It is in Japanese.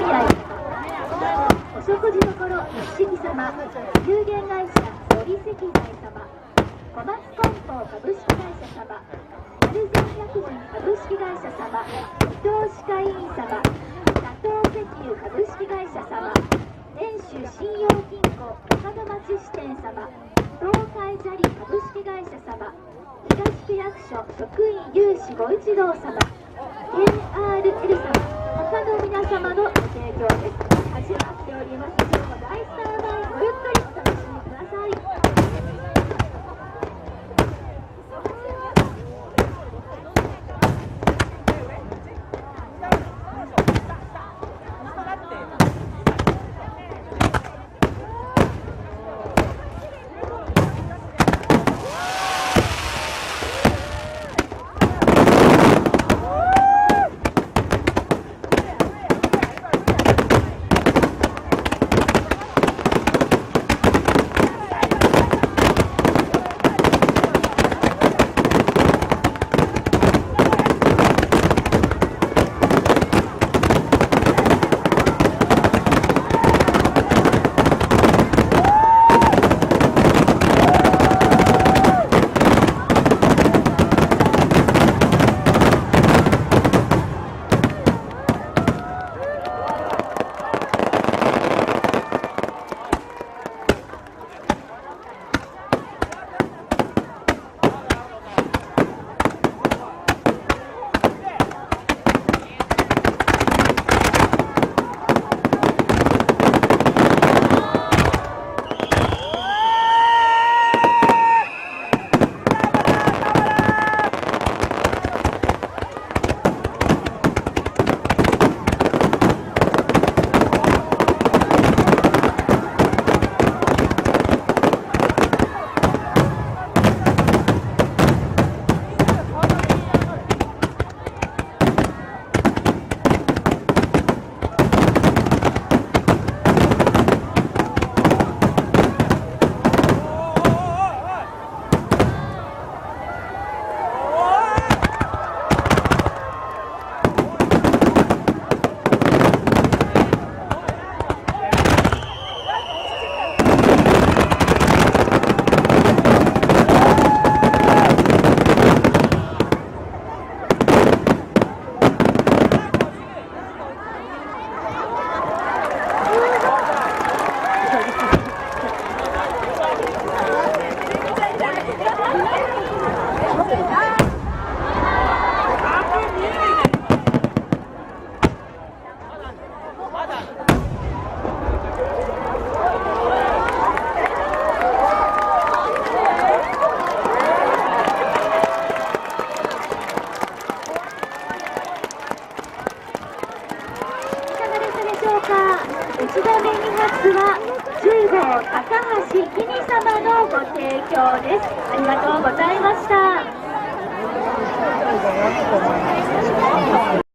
合お食事処一式様、有限会社森石材様、小松梱包株式会社様、アルゼン薬品株式会社様、伊藤歯科医院様、佐藤石油株式会社様、遠州信用金庫門町支店様、東海砂利株式会社様、東区役所職員有志ご一同様、KRL 様、他の皆様のご提供です。始まっております。今日も第3枚ごゆっくりお楽しみください。1打目2発は10号高橋きみ様のご提供です。ありがとうございました。